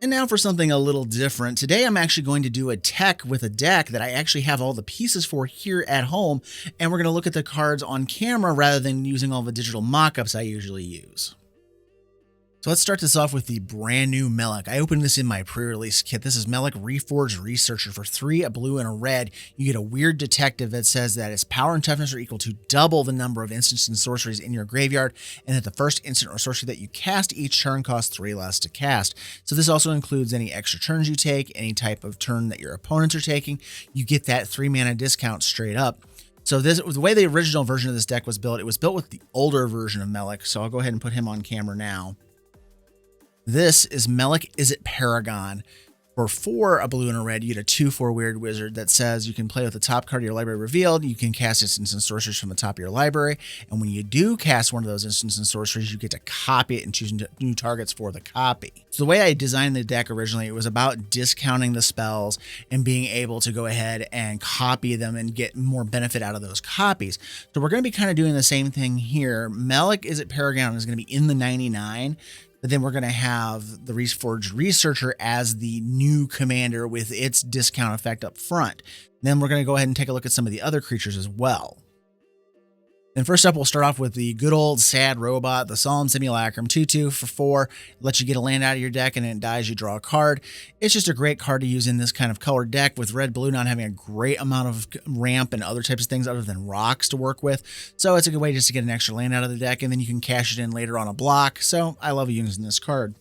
And now for something a little different. Today I'm actually going to do a tech with a deck that I actually have all the pieces for here at home, and we're going to look at the cards on camera rather than using all the digital mock-ups I usually use. So let's start this off with the brand new Melek. I opened this in my pre-release kit. This is Melek Reforged Researcher for 3, a blue and a red. You get a weird detective that says that its power and toughness are equal to double the number of instants and sorceries in your graveyard, and that the first instant or sorcery that you cast each turn costs 3 less to cast. So this also includes any extra turns you take, any type of turn that your opponents are taking. You get that 3 mana discount straight up. So this, the way the original version of this deck was built, it was built with the older version of Melek. So I'll go ahead and put him on camera now. This is Melek Is It Paragon. For 4, a blue and a red, you get a 2/4 weird wizard that says you can play with the top card of your library revealed. You can cast instants and sorceries from the top of your library. And when you do cast one of those instants and sorceries, you get to copy it and choose new targets for the copy. So the way I designed the deck originally, it was about discounting the spells and being able to go ahead and copy them and get more benefit out of those copies. So we're going to be kind of doing the same thing here. Melek Is It Paragon is going to be in the 99. But then we're going to have the Reforged Researcher as the new commander with its discount effect up front. Then we're going to go ahead and take a look at some of the other creatures as well. And first up, we'll start off with the good old sad robot, the Solemn Simulacrum. 2/2 for 4, lets you get a land out of your deck, and then it dies, you draw a card. It's just a great card to use in this kind of colored deck, with red-blue not having a great amount of ramp and other types of things other than rocks to work with. So it's a good way just to get an extra land out of the deck, and then you can cash it in later on a block. So I love using this card.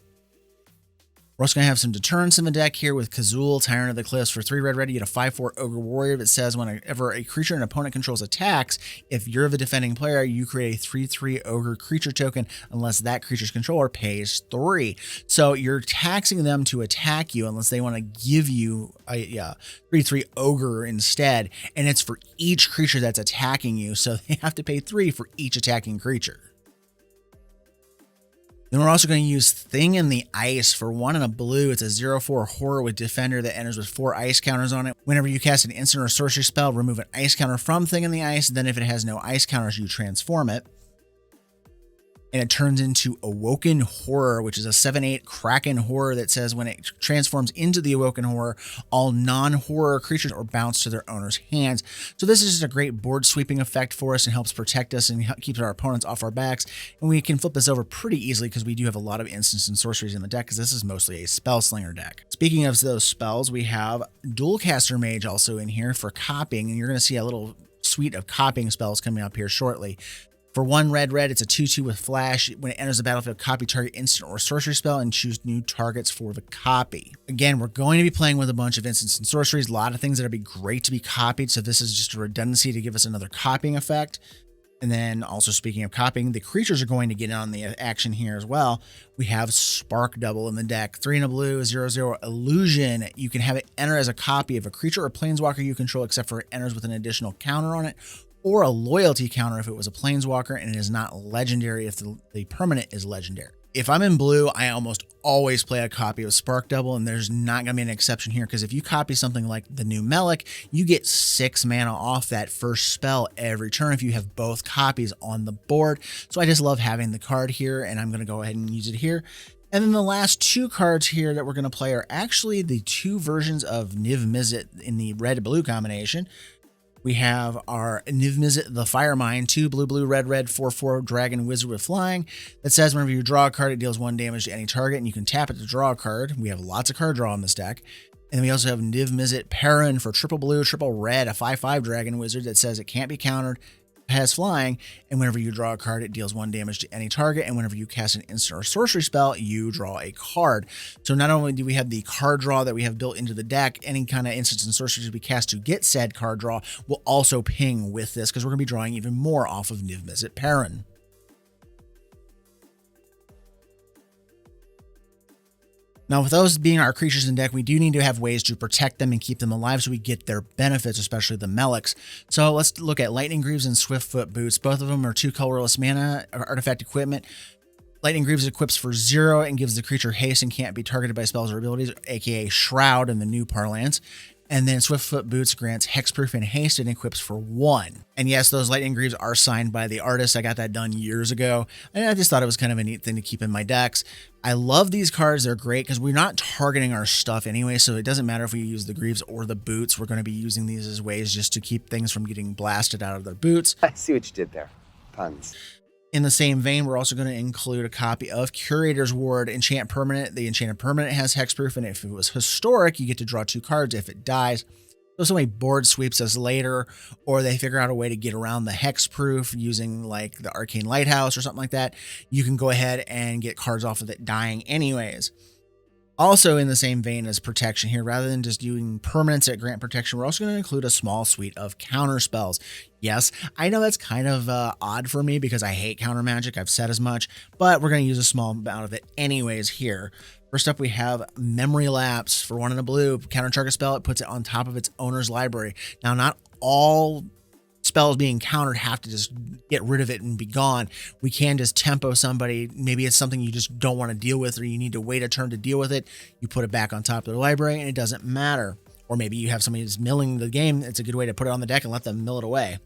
We're also going to have some deterrence in the deck here with Kazul, Tyrant of the Cliffs. For 3 red, you get a 5/4 Ogre Warrior that says whenever a creature an opponent controls attacks, if you're the defending player, you create a 3/3 Ogre creature token unless that creature's controller pays 3. So you're taxing them to attack you unless they want to give you a 3/3 Ogre instead. And it's for each creature that's attacking you, so they have to pay 3 for each attacking creature. Then we're also going to use Thing in the Ice. For 1 and a blue, it's a 0/4 horror with Defender that enters with 4 ice counters on it. Whenever you cast an instant or sorcery spell, remove an ice counter from Thing in the Ice. Then if it has no ice counters, you transform it. And it turns into Awoken Horror, which is a 7/8 Kraken Horror that says when it transforms into the Awoken Horror, all non-horror creatures are bounced to their owner's hands. So this is just a great board sweeping effect for us and helps protect us and keeps our opponents off our backs. And we can flip this over pretty easily because we do have a lot of instants and sorceries in the deck, because this is mostly a spell slinger deck. Speaking of those spells, we have Dualcaster Mage also in here for copying, and you're going to see a little suite of copying spells coming up here shortly. For 1 red, it's a 2/2 with Flash. When it enters the battlefield, copy target instant or sorcery spell and choose new targets for the copy. Again, we're going to be playing with a bunch of instants and sorceries, a lot of things that would be great to be copied. So this is just a redundancy to give us another copying effect. And then also speaking of copying, the creatures are going to get in on the action here as well. We have Spark Double in the deck. 3 and a blue, 0/0 Illusion. You can have it enter as a copy of a creature or planeswalker you control, except for it enters with an additional counter on it, or a loyalty counter if it was a planeswalker, and it is not legendary if the permanent is legendary. If I'm in blue, I almost always play a copy of Spark Double, and there's not going to be an exception here, because if you copy something like the new Melik, you get 6 mana off that first spell every turn if you have both copies on the board. So I just love having the card here, and I'm going to go ahead and use it here. And then the last 2 cards here that we're going to play are actually the 2 versions of Niv Mizzet in the red-blue combination. We have our Niv Mizzet the Firemind, 2 blue, red, 4/4 dragon wizard with flying that says whenever you draw a card, it deals 1 damage to any target, and you can tap it to draw a card. We have lots of card draw in this deck. And then we also have Niv Mizzet Perrin for triple blue, triple red, a 5/5 dragon wizard that says it can't be countered, has flying, and whenever you draw a card, it deals 1 damage to any target, and whenever you cast an instant or sorcery spell, you draw a card. So not only do we have the card draw that we have built into the deck, any kind of instants and sorceries we cast to get said card draw will also ping with this, because we're going to be drawing even more off of Niv Mizzet Perrin. Now, with those being our creatures in deck, we do need to have ways to protect them and keep them alive so we get their benefits, especially the Meliks. So let's look at Lightning Greaves and Swiftfoot Boots. Both of them are 2 colorless mana artifact equipment. Lightning Greaves equips for 0 and gives the creature haste and can't be targeted by spells or abilities, aka Shroud in the new parlance. And then Swiftfoot Boots grants Hexproof and Haste and equips for 1. And yes, those Lightning Greaves are signed by the artist. I got that done years ago. And I just thought it was kind of a neat thing to keep in my decks. I love these cards. They're great because we're not targeting our stuff anyway. So it doesn't matter if we use the Greaves or the Boots. We're going to be using these as ways just to keep things from getting blasted out of their boots. I see what you did there. Puns. In the same vein, we're also going to include a copy of Curator's Ward Enchant Permanent. The Enchanted Permanent has Hexproof, and if it was historic, you get to draw 2 cards if it dies. So if somebody board sweeps us later, or they figure out a way to get around the Hexproof using like the Arcane Lighthouse or something like that, you can go ahead and get cards off of it dying anyways. Also in the same vein as protection here, rather than just doing permanents that grant protection, we're also going to include a small suite of counterspells. Yes, I know that's kind of odd for me because I hate counter magic. I've said as much, but we're going to use a small amount of it anyways here. First up, we have Memory Lapse for 1 and a blue. Counter target spell, it puts it on top of its owner's library. Now, not all spells being countered have to just get rid of it and be gone. We can just tempo somebody. Maybe it's something you just don't want to deal with, or you need to wait a turn to deal with it. You put it back on top of their library and it doesn't matter. Or maybe you have somebody who's milling the game. It's a good way to put it on the deck and let them mill it away.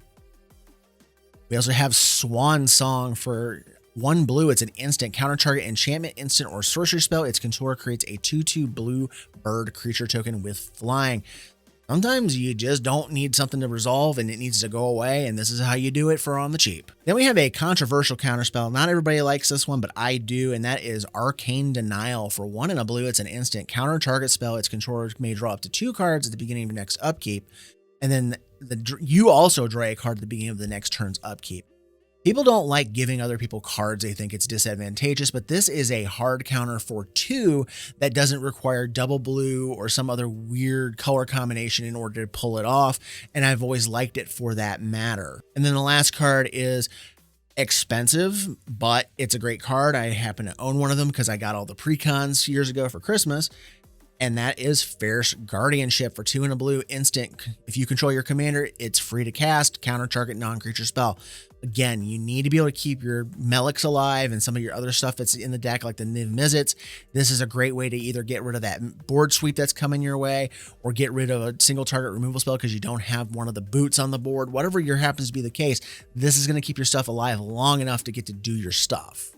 We also have Swan Song for 1 blue. It's an instant counter target enchantment, instant, or sorcery spell. Its controller creates a 2/2 blue bird creature token with flying. Sometimes you just don't need something to resolve and it needs to go away, and this is how you do it for on the cheap. Then we have a controversial counterspell. Not everybody likes this one, but I do, and that is Arcane Denial. For 1 and a blue, it's an instant counter target spell. Its controller may draw up to 2 cards at the beginning of your next upkeep, and then you also draw a card at the beginning of the next turn's upkeep. People don't like giving other people cards. They think it's disadvantageous, but this is a hard counter for 2 that doesn't require double blue or some other weird color combination in order to pull it off, and I've always liked it for that matter. And then the last card is expensive, but it's a great card. I happen to own one of them because I got all the precons years ago for Christmas, and that is Fierce Guardianship for 2 and a blue instant. If you control your commander, it's free to cast, counter target non-creature spell. Again, you need to be able to keep your Meliks alive and some of your other stuff that's in the deck, like the Niv Mizzets. This is a great way to either get rid of that board sweep that's coming your way, or get rid of a single target removal spell because you don't have one of the boots on the board. Whatever happens to be the case, this is going to keep your stuff alive long enough to get to do your stuff.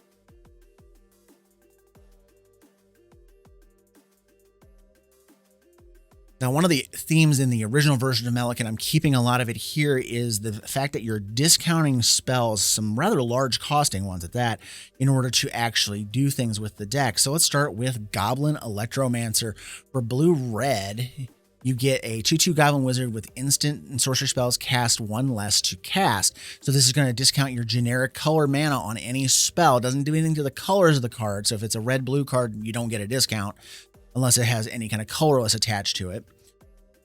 Now, one of the themes in the original version of Melik, and I'm keeping a lot of it here, is the fact that you're discounting spells, some rather large costing ones at that, in order to actually do things with the deck. So let's start with Goblin Electromancer. For blue-red, you get a 2/2 Goblin Wizard with instant and sorcery spells cast 1 less to cast. So this is going to discount your generic color mana on any spell. It doesn't do anything to the colors of the card. So if it's a red-blue card, you don't get a discount unless it has any kind of colorless attached to it.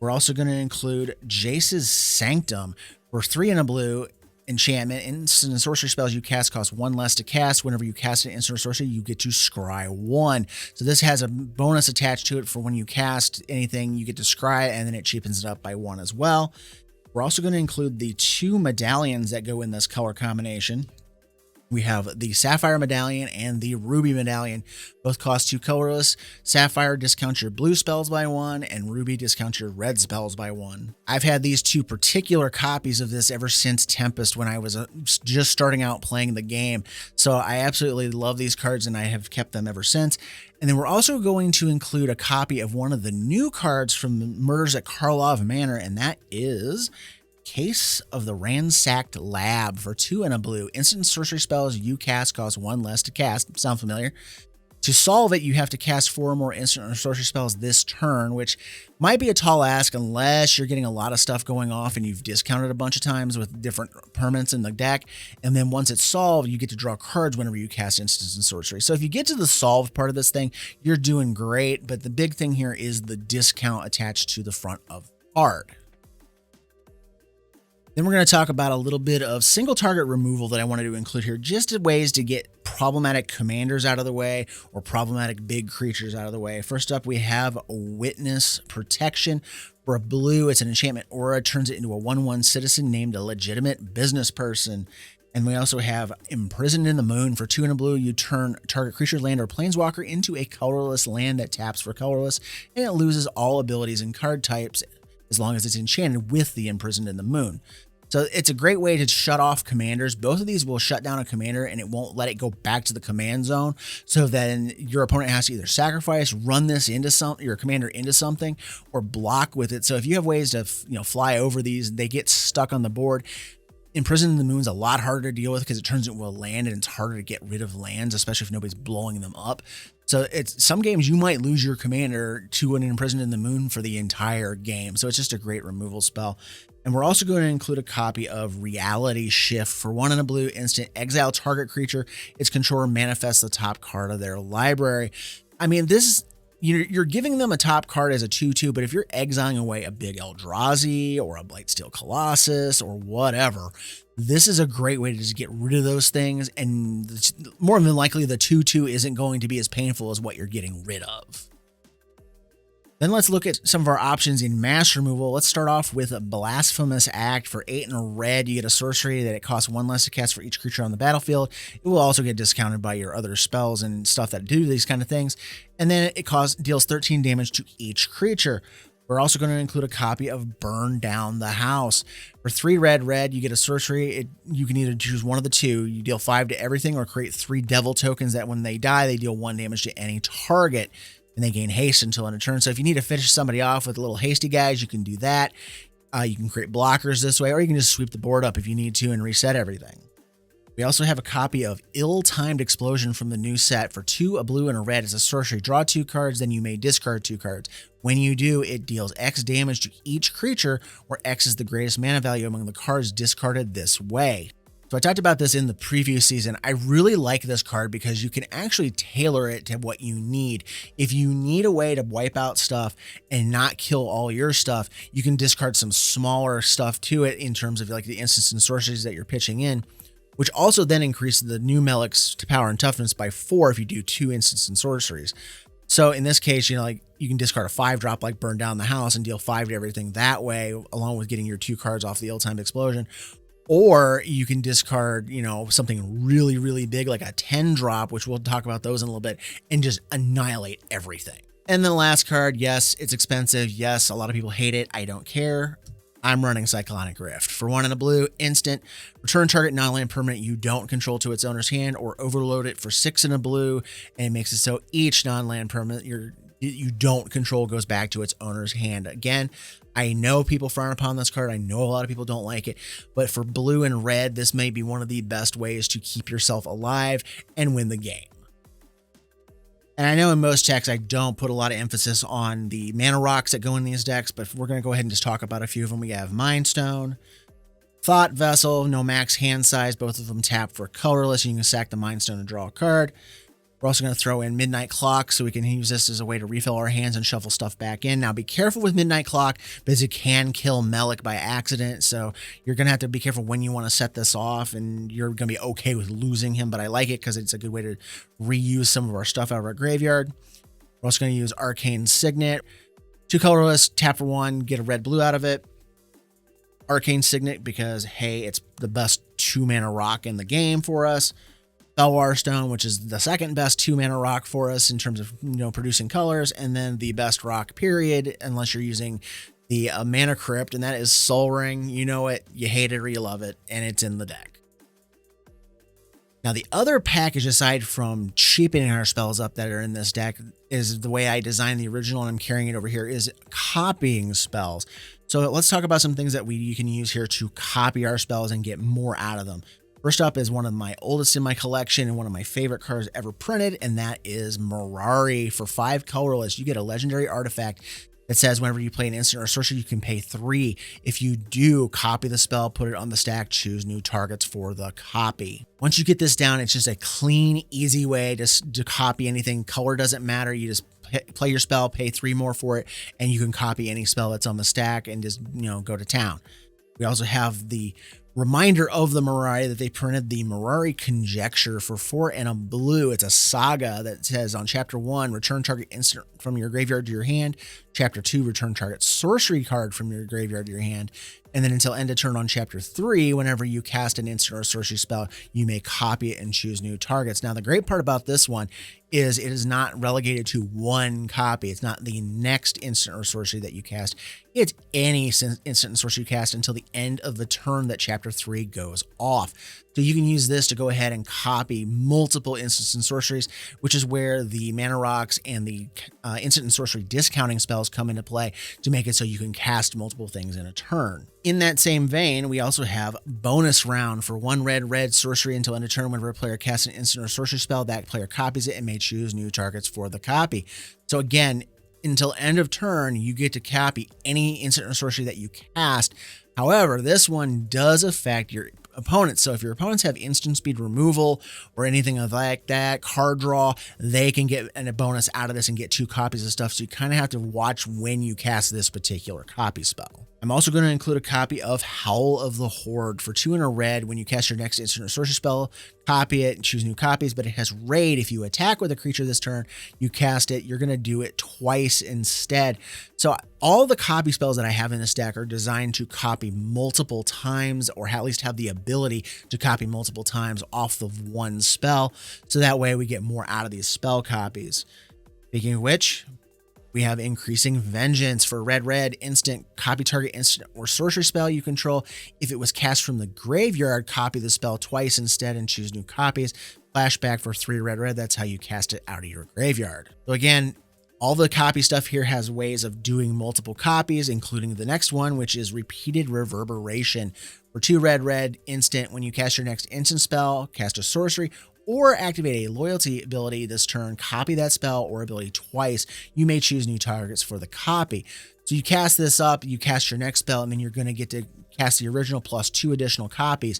We're also going to include Jace's Sanctum. For 3 and a blue, enchantment, instant and sorcery spells you cast cost 1 less to cast. Whenever you cast an instant or sorcery, you get to scry 1. So this has a bonus attached to it for when you cast anything, you get to scry, and then it cheapens it up by 1 as well. We're also going to include the 2 medallions that go in this color combination. We have the Sapphire Medallion and the Ruby Medallion. Both cost 2 colorless. Sapphire discounts your blue spells by 1, and Ruby discounts your red spells by 1. I've had these 2 particular copies of this ever since Tempest when I was just starting out playing the game. So I absolutely love these cards, and I have kept them ever since. And then we're also going to include a copy of one of the new cards from Murders at Karlov Manor, and that is Case of the Ransacked Lab. For 2 and a blue. Instant sorcery spells you cast cost 1 less to cast. Sound familiar? To solve it, you have to cast 4 or more instant or sorcery spells this turn, which might be a tall ask unless you're getting a lot of stuff going off and you've discounted a bunch of times with different permanents in the deck. And then once it's solved, you get to draw cards whenever you cast instants and sorcery. So if you get to the solved part of this thing, you're doing great. But the big thing here is the discount attached to the front of the card. Then we're going to talk about a little bit of single target removal that I wanted to include here, just ways to get problematic commanders out of the way or problematic big creatures out of the way. First up, we have Witness Protection. For a blue, it's an enchantment aura, turns it into a 1/1 citizen named a legitimate business person. And we also have Imprisoned in the Moon. For 2 and a blue, you turn target creature, land, or planeswalker into a colorless land that taps for colorless, and it loses all abilities and card types as long as it's enchanted with the Imprisoned in the Moon. So it's a great way to shut off commanders. Both of these will shut down a commander and it won't let it go back to the command zone. So then your opponent has to either sacrifice, run this into your commander into something, or block with it. So if you have ways to fly over these, they get stuck on the board. Imprisoned in the Moon's a lot harder to deal with because it turns into a land and it's harder to get rid of lands, especially if nobody's blowing them up. So it's some games you might lose your commander to an Imprisoned in the Moon for the entire game. So it's just a great removal spell. And we're also going to include a copy of Reality Shift. For 1 and a blue instant, exile target creature. Its controller manifests the top card of their library. I mean, this you're giving them a top card as a 2/2, but if you're exiling away a big Eldrazi or a Blightsteel Colossus or whatever, this is a great way to just get rid of those things. And more than likely, the 2/2 isn't going to be as painful as what you're getting rid of. Then let's look at some of our options in mass removal. Let's start off with a Blasphemous Act. For 8 and a red, you get a sorcery that it costs 1 less to cast for each creature on the battlefield. It will also get discounted by your other spells and stuff that do these kind of things. And then it deals 13 damage to each creature. We're also going to include a copy of Burn Down the House. For 3 red, you get a sorcery. You can either choose one of the two. You deal 5 to everything or create 3 devil tokens that when they die, they deal 1 damage to any target. And they gain haste until end of turn. So if you need to finish somebody off with little hasty guys, you can do that. You can create blockers this way, or you can just sweep the board up if you need to and reset everything. We also have a copy of Ill-Timed Explosion from the new set. For 2, a blue, and a red. It's a sorcery. Draw 2 cards, then you may discard 2 cards. When you do, it deals X damage to each creature, where X is the greatest mana value among the cards discarded this way. So I talked about this in the preview season. I really like this card because you can actually tailor it to what you need. If you need a way to wipe out stuff and not kill all your stuff, you can discard some smaller stuff to it in terms of like the instants and sorceries that you're pitching in, which also then increases the new Melik's power and toughness by 4 if you do 2 instants and sorceries. So in this case, you can discard a 5-drop like Burn Down the House and deal 5 to everything that way, along with getting your 2 cards off the Ill-Timed Explosion. Or you can discard, something really, really big like a 10-drop, which we'll talk about those in a little bit, and just annihilate everything. And then the last card, yes, it's expensive. Yes, a lot of people hate it. I don't care. I'm running Cyclonic Rift. For 1 and a blue, instant, return target non-land permanent you don't control to its owner's hand, or overload it for 6 and a blue, and it makes it so each non-land permanent you don't control goes back to its owner's hand. Again, I know people frown upon this card. I know a lot of people don't like it, but for blue and red, this may be one of the best ways to keep yourself alive and win the game. And I know in most decks, I don't put a lot of emphasis on the mana rocks that go in these decks, but we're going to go ahead and just talk about a few of them. We have Mind Stone, Thought Vessel, no max hand size, both of them tap for colorless. You can sack the Mind Stone and draw a card. We're also going to throw in Midnight Clock, so we can use this as a way to refill our hands and shuffle stuff back in. Now, be careful with Midnight Clock because it can kill Melik by accident, so you're going to have to be careful when you want to set this off, and you're going to be okay with losing him, but I like it because it's a good way to reuse some of our stuff out of our graveyard. We're also going to use Arcane Signet. 2 colorless, tap for 1, get a red-blue out of it. Arcane Signet because, hey, it's the best 2-mana rock in the game for us. Belwar Stone, which is the second best 2-mana rock for us in terms of producing colors, and then the best rock period, unless you're using the Mana Crypt, and that is Soul Ring. You know it, you hate it or you love it, and it's in the deck. Now, the other package, aside from cheapening our spells up that are in this deck, is the way I designed the original, and I'm carrying it over here, is copying spells. So let's talk about some things that you can use here to copy our spells and get more out of them. First up is one of my oldest in my collection and one of my favorite cards ever printed, and that is Mirari. For 5 colorless, you get a legendary artifact that says whenever you play an instant or sorcery, you can pay 3. If you do, copy the spell, put it on the stack, choose new targets for the copy. Once you get this down, it's just a clean, easy way to copy anything. Color doesn't matter. You just play your spell, pay 3 more for it, and you can copy any spell that's on the stack and just, go to town. We also have the reminder of the Mirari that they printed the Mirari Conjecture for 4 and a blue. It's a saga that says on chapter 1, return target instant from your graveyard to your hand. Chapter 2, return target sorcery card from your graveyard to your hand. And then until end of turn on chapter 3, whenever you cast an instant or sorcery spell, you may copy it and choose new targets. Now, the great part about this one is it is not relegated to one copy. It's not the next instant or sorcery that you cast. It's any instant or sorcery you cast until the end of the turn that chapter 3 goes off. So you can use this to go ahead and copy multiple instants and sorceries, which is where the mana rocks and the instant and sorcery discounting spells come into play to make it so you can cast multiple things in a turn. In that same vein, we also have bonus round for 1 red sorcery until end of turn. Whenever a player casts an instant or sorcery spell, that player copies it and may choose new targets for the copy. So again, until end of turn, you get to copy any instant or sorcery that you cast. However, this one does affect your opponents. So if your opponents have instant speed removal or anything like that, card draw, they can get a bonus out of this and get 2 copies of stuff. So you kind of have to watch when you cast this particular copy spell. I'm also going to include a copy of Howl of the Horde for 2 and a red. When you cast your next instant or sorcery spell, copy it and choose new copies, but it has raid. If you attack with a creature this turn, you cast it, you're going to do it twice instead. So all the copy spells that I have in this deck are designed to copy multiple times, or at least have the ability to copy multiple times off of one spell. So that way we get more out of these spell copies. Speaking of which, we have Increasing Vengeance for red instant. Copy target instant or sorcery spell you control. If it was cast from the graveyard, copy the spell twice instead and choose new copies. Flashback for 3 red. That's how you cast it out of your graveyard. So again, all the copy stuff here has ways of doing multiple copies, including the next one, which is Repeated Reverberation for 2 red instant. When you cast your next instant spell, cast a sorcery, or activate a loyalty ability this turn, copy that spell or ability twice. You may choose new targets for the copy. So you cast this up, you cast your next spell, and then you're going to get to cast the original plus 2 additional copies.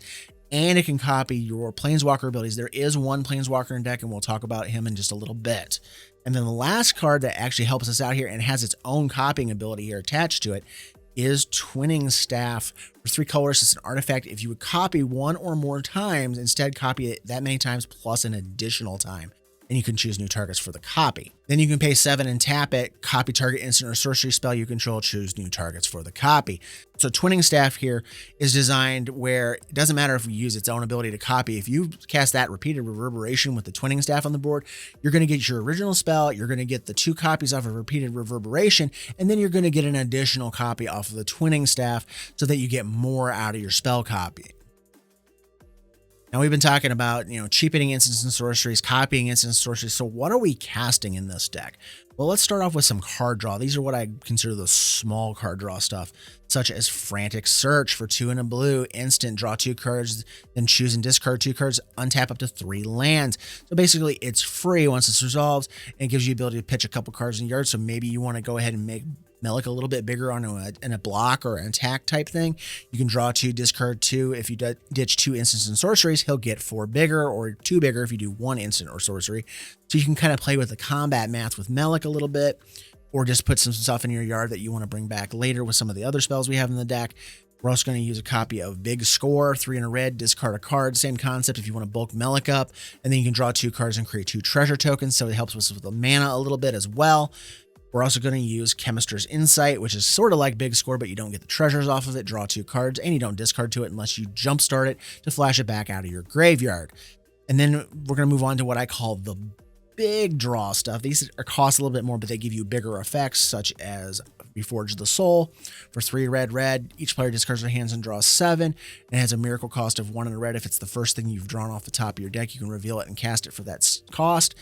And it can copy your Planeswalker abilities. There is one Planeswalker in deck, and we'll talk about him in just a little bit. And then the last card that actually helps us out here and has its own copying ability here attached to it is Twinning Staff for 3 colors. It's an artifact. If you would copy 1 or more times, instead copy it that many times plus an additional time, and you can choose new targets for the copy. Then you can pay 7 and tap it, copy target instant or sorcery spell you control, choose new targets for the copy. So Twinning Staff here is designed where it doesn't matter if we use its own ability to copy. If you cast that Repeated Reverberation with the Twinning Staff on the board, you're going to get your original spell, you're going to get the 2 copies off of Repeated Reverberation, and then you're going to get an additional copy off of the Twinning Staff so that you get more out of your spell copy. Now we've been talking about, cheapening instants and sorceries, copying instants and sorceries. So what are we casting in this deck? Well, let's start off with some card draw. These are what I consider the small card draw stuff, such as Frantic Search for 2 and a blue, instant, draw 2 cards, then choose and discard 2 cards, untap up to 3 lands. So basically it's free once it's resolved, and it gives you the ability to pitch a couple cards in the yard. So maybe you want to go ahead and make Melik a little bit bigger on a block or an attack type thing. You can draw 2, discard 2. If you ditch 2 instants and sorceries, he'll get 4 bigger, or 2 bigger if you do 1 instant or sorcery. So you can kind of play with the combat math with Melik a little bit, or just put some stuff in your yard that you want to bring back later with some of the other spells we have in the deck. We're also going to use a copy of Big Score, 3 and a red, discard a card. Same concept if you want to bulk Melik up, and then you can draw 2 cards and create 2 treasure tokens. So it helps us with the mana a little bit as well. We're also going to use Chemister's Insight, which is sort of like Big Score, but you don't get the treasures off of it. Draw 2 cards, and you don't discard to it unless you jumpstart it to flash it back out of your graveyard. And then we're going to move on to what I call the big draw stuff. These cost a little bit more, but they give you bigger effects, such as Reforged the Soul for 3 red. Each player discards their hands and draws 7. It has a miracle cost of 1 and a red. If it's the first thing you've drawn off the top of your deck, you can reveal it and cast it for that cost.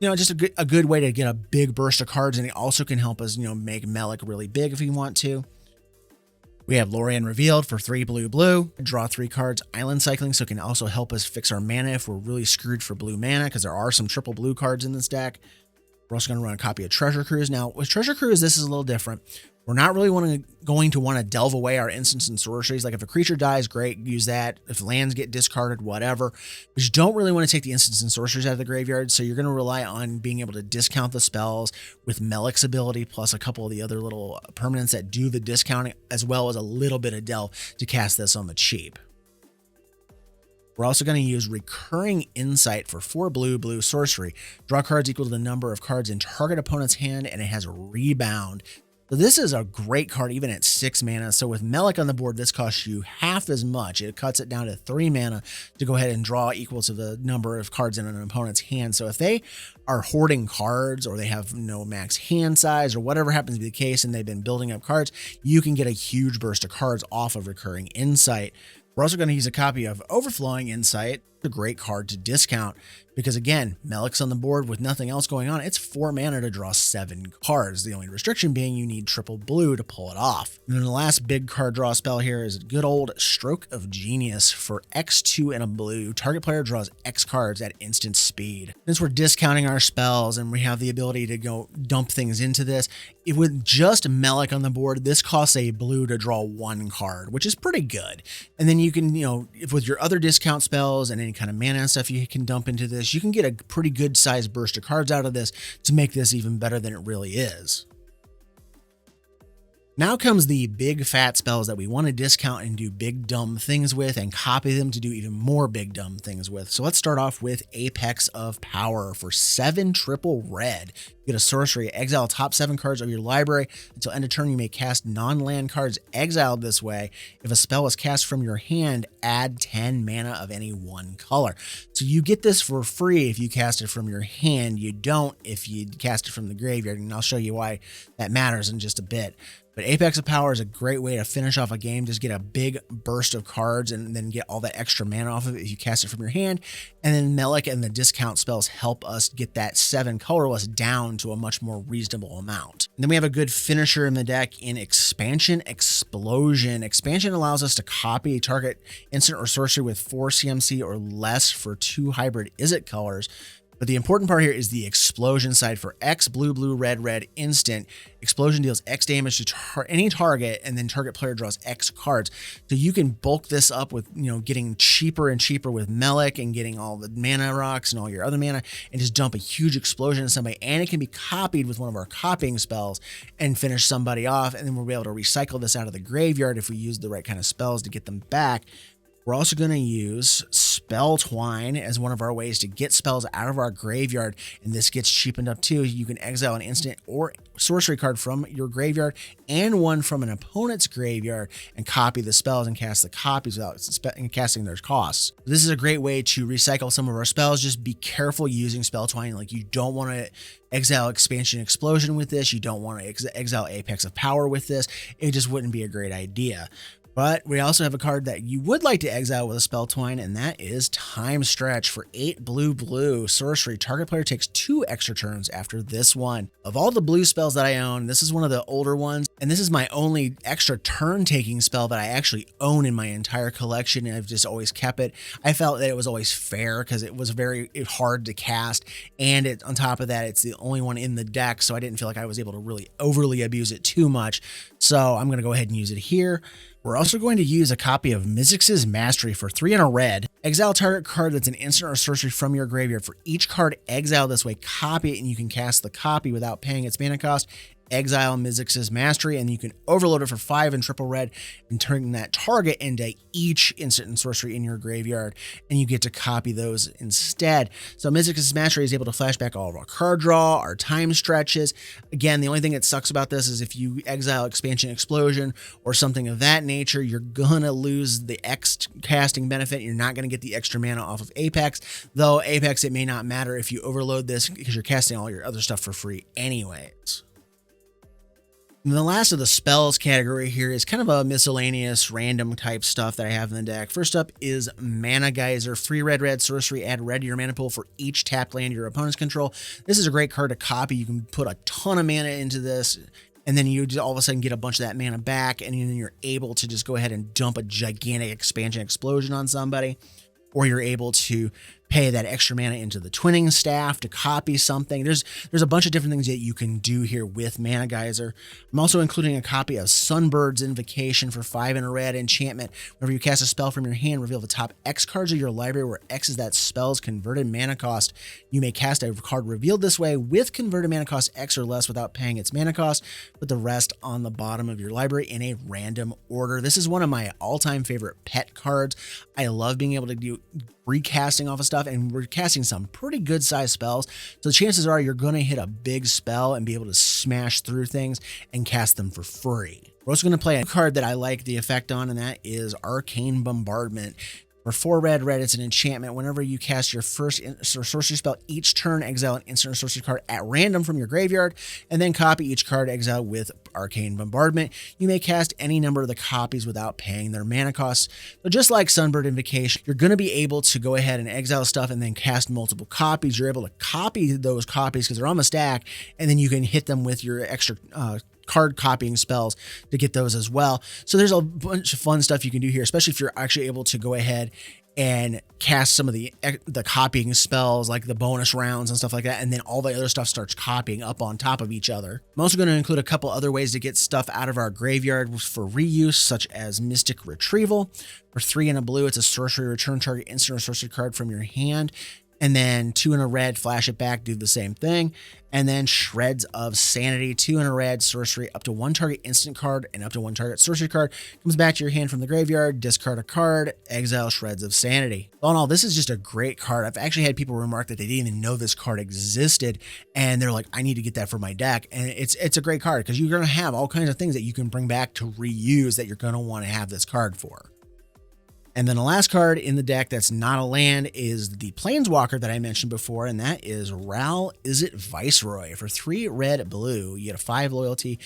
Just a good way to get a big burst of cards, and it also can help us, make Melik really big if you want to. We have Lorien Revealed for 3 blue. Draw 3 cards, island cycling, so it can also help us fix our mana if we're really screwed for blue mana, because there are some triple blue cards in this deck. We're also going to run a copy of Treasure Cruise. Now, with Treasure Cruise, this is a little different. We're not really going to want to delve away our instants and sorceries. Like if a creature dies, great, use that. If lands get discarded, whatever. But you don't really want to take the instants and sorceries out of the graveyard, so you're going to rely on being able to discount the spells with Melik's ability, plus a couple of the other little permanents that do the discounting, as well as a little bit of delve to cast this on the cheap. We're also going to use Recurring Insight for 4 blue sorcery. Draw cards equal to the number of cards in target opponent's hand, and it has Rebound. So this is a great card even at 6 mana. So with Melik on the board, this costs you half as much. It cuts it down to 3 mana to go ahead and draw equal to the number of cards in an opponent's hand. So if they are hoarding cards, or they have no max hand size, or whatever happens to be the case, and they've been building up cards, you can get a huge burst of cards off of Recurring Insight. We're also going to use a copy of Overflowing Insight, a great card to discount, because again, Melik's on the board with nothing else going on. It's 4 mana to draw 7 cards. The only restriction being you need triple blue to pull it off. And then the last big card draw spell here is a good old Stroke of Genius for X2 and a blue. Target player draws X cards at instant speed. Since we're discounting our spells and we have the ability to go dump things into this, with just Melik on the board, this costs a blue to draw 1 card, which is pretty good. And then you can, if with your other discount spells and any kind of mana and stuff you can dump into this, you can get a pretty good sized burst of cards out of this to make this even better than it really is. Now comes the big fat spells that we want to discount and do big dumb things with, and copy them to do even more big dumb things with. So let's start off with Apex of Power for 7 triple red. You get a sorcery, exile top 7 cards of your library. Until end of turn, you may cast non-land cards exiled this way. If a spell is cast from your hand, add 10 mana of any one color. So you get this for free if you cast it from your hand. You don't if you cast it from the graveyard, and I'll show you why that matters in just a bit. But Apex of Power is a great way to finish off a game. Just get a big burst of cards and then get all that extra mana off of it if you cast it from your hand. And then Melik and the discount spells help us get that 7 colorless down to a much more reasonable amount. And then we have a good finisher in the deck in Expansion Explosion. Expansion allows us to copy a target instant or sorcery with 4 CMC or less for 2 hybrid Izzet colors. But the important part here is the explosion side. For X blue red instant. Explosion deals X damage to any target, and then target player draws X cards. So you can bulk this up with, getting cheaper and cheaper with Melik and getting all the mana rocks and all your other mana, and just dump a huge explosion in somebody. And it can be copied with one of our copying spells and finish somebody off. And then we'll be able to recycle this out of the graveyard if we use the right kind of spells to get them back. We're also going to use Spell Twine as one of our ways to get spells out of our graveyard, and this gets cheapened up too. You can exile an instant or sorcery card from your graveyard and one from an opponent's graveyard and copy the spells and cast the copies without casting their costs. This is a great way to recycle some of our spells. Just be careful using Spell Twine. Like, you don't want to exile Expansion Explosion with this. You don't want to exile Apex of Power with this. It just wouldn't be a great idea. But we also have a card that you would like to exile with a Spell Twine, and that is Time Stretch for 8 blue sorcery. Target player takes 2 extra turns after this one. Of all the blue spells that I own, this is one of the older ones, and this is my only extra turn-taking spell that I actually own in my entire collection, and I've just always kept it. I felt that it was always fair because it was very hard to cast, and on top of that, it's the only one in the deck, so I didn't feel like I was able to really overly abuse it too much. So I'm going to go ahead and use it here. We're also going to use a copy of Mizzix's Mastery for 3 and a red. Exile target card that's an instant or sorcery from your graveyard. For each card exiled this way, copy it, and you can cast the copy without paying its mana cost. Exile Mizzix's Mastery, and you can overload it for 5 and triple red and turn that target into each instant and sorcery in your graveyard, and you get to copy those instead. So Mizzix's Mastery is able to flash back all of our card draw, our time stretches. Again, the only thing that sucks about this is if you exile Expansion Explosion or something of that nature, you're gonna lose the X casting benefit. You're not gonna get the extra mana off of Apex, though Apex, it may not matter if you overload this because you're casting all your other stuff for free anyways. And the last of the spells category here is kind of a miscellaneous random type stuff that I have in the deck. First up is Mana Geyser. 3 red sorcery, add red to your mana pool for each tapped land your opponents control. This is a great card to copy. You can put a ton of mana into this, and then you just all of a sudden get a bunch of that mana back, and then you're able to just go ahead and dump a gigantic Expansion Explosion on somebody. Or you're able to pay that extra mana into the twinning staff to copy something. There's a bunch of different things that you can do here with Mana Geyser. I'm also including a copy of Sunbird's Invocation for 5 and a red enchantment. Whenever you cast a spell from your hand, reveal the top X cards of your library, where X is that spell's converted mana cost. You may cast a card revealed this way with converted mana cost X or less without paying its mana cost. Put the rest on the bottom of your library in a random order. This is one of my all-time favorite pet cards. I love being able to do recasting off of stuff, and we're casting some pretty good sized spells. So chances are you're going to hit a big spell and be able to smash through things and cast them for free. We're also going to play a card that I like the effect on, and that is Arcane Bombardment. For 4 red, it's an enchantment. Whenever you cast your first sorcery spell each turn, exile an instant or sorcery card at random from your graveyard, and then copy each card exiled with Arcane Bombardment. You may cast any number of the copies without paying their mana costs. So just like Sunbird Invocation, you're going to be able to go ahead and exile stuff and then cast multiple copies. You're able to copy those copies because they're on the stack, and then you can hit them with your extra card copying spells to get those as well. So there's a bunch of fun stuff you can do here, especially if you're actually able to go ahead and cast some of the copying spells, like the bonus rounds and stuff like that, and then all the other stuff starts copying up on top of each other. I'm also going to include a couple other ways to get stuff out of our graveyard for reuse, such as Mystic Retrieval. For 3 and a blue, it's a sorcery, return target instant or sorcery card from your hand. And then 2 and a red, flash it back, do the same thing. And then Shreds of Sanity, 2 and a red, sorcery, up to 1 target instant card and up to 1 target sorcery card comes back to your hand from the graveyard, discard a card, exile Shreds of Sanity. All in all, this is just a great card. I've actually had people remark that they didn't even know this card existed, and they're like, I need to get that for my deck. And it's a great card because you're going to have all kinds of things that you can bring back to reuse that you're going to want to have this card for. And then the last card in the deck that's not a land is the Planeswalker that I mentioned before, and that is Ral Izzet Viceroy. For 3 red, blue, you get a 5 loyalty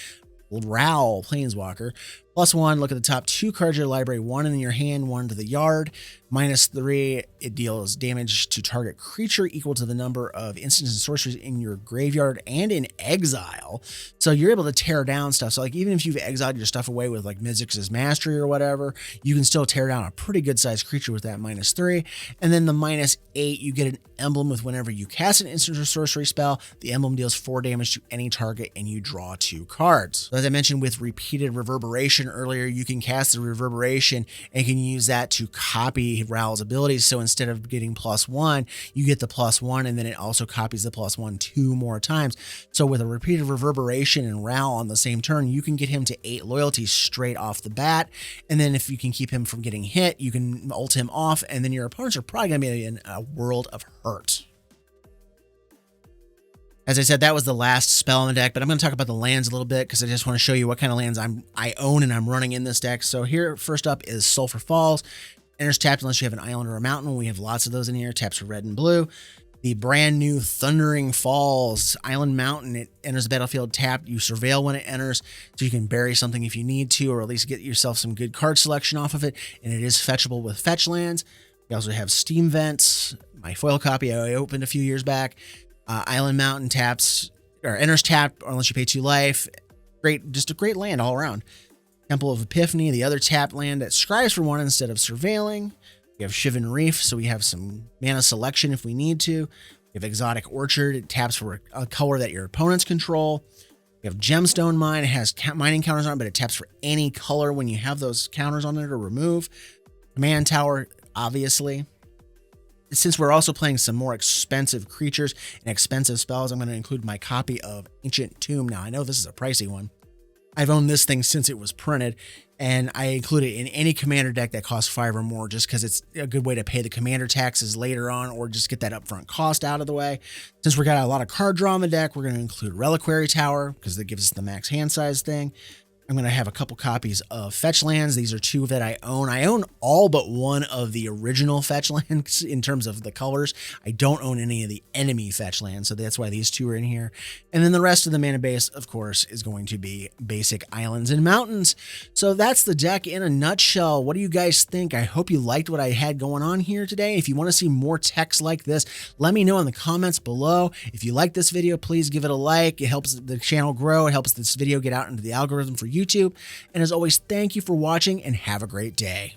Ral Planeswalker. +1, look at the top 2 cards of your library, 1 in your hand, 1 to the yard. -3, it deals damage to target creature equal to the number of instants and sorceries in your graveyard and in exile. So you're able to tear down stuff. So like even if you've exiled your stuff away with like Mizzix's Mastery or whatever, you can still tear down a pretty good sized creature with that -3. And then the -8, you get an emblem with whenever you cast an instant or sorcery spell, the emblem deals 4 damage to any target and you draw 2 cards. So as I mentioned with repeated reverberation earlier, you can cast the reverberation and can use that to copy Ral's abilities. So instead of getting +1, you get the +1, and then it also copies the +1 2 more times. So with a repeated reverberation and Ral on the same turn, you can get him to 8 loyalty straight off the bat. And then if you can keep him from getting hit, you can ult him off, and then your opponents are probably going to be in a world of hurt. As I said, that was the last spell in the deck, but I'm going to talk about the lands a little bit because I just want to show you what kind of lands I own and I'm running in this deck. So here, first up is Sulphur Falls. Enters tapped unless you have an island or a mountain. We have lots of those in here. Taps for red and blue. The brand new Thundering Falls Island Mountain. It enters the battlefield tapped. You surveil when it enters, so you can bury something if you need to, or at least get yourself some good card selection off of it. And it is fetchable with fetch lands. We also have Steam Vents. My foil copy I opened a few years back. Island Mountain taps or enters tapped unless you pay 2 life. Great, just a great land all around. Temple of Epiphany, the other tapped land that scries for 1 instead of surveilling. We have Shivan Reef, so we have some mana selection if we need to. We have Exotic Orchard, it taps for a color that your opponents control. We have Gemstone Mine, it has mining counters on it, but it taps for any color when you have those counters on it or remove. Command Tower, obviously. Since we're also playing some more expensive creatures and expensive spells, I'm going to include my copy of Ancient Tomb. Now, I know this is a pricey one. I've owned this thing since it was printed, and I include it in any commander deck that costs 5 or more just because it's a good way to pay the commander taxes later on or just get that upfront cost out of the way. Since we got a lot of card draw in the deck, we're going to include Reliquary Tower because that gives us the max hand size thing. I'm going to have a couple copies of fetch lands. These are 2 that I own. I own all but 1 of the original fetch lands in terms of the colors. I don't own any of the enemy fetch lands, so that's why these 2 are in here. And then the rest of the mana base, of course, is going to be basic islands and mountains. So that's the deck in a nutshell. What do you guys think? I hope you liked what I had going on here today. If you want to see more text like this, let me know in the comments below. If you like this video, please give it a like. It helps the channel grow. It helps this video get out into the algorithm for YouTube. And as always, thank you for watching and have a great day.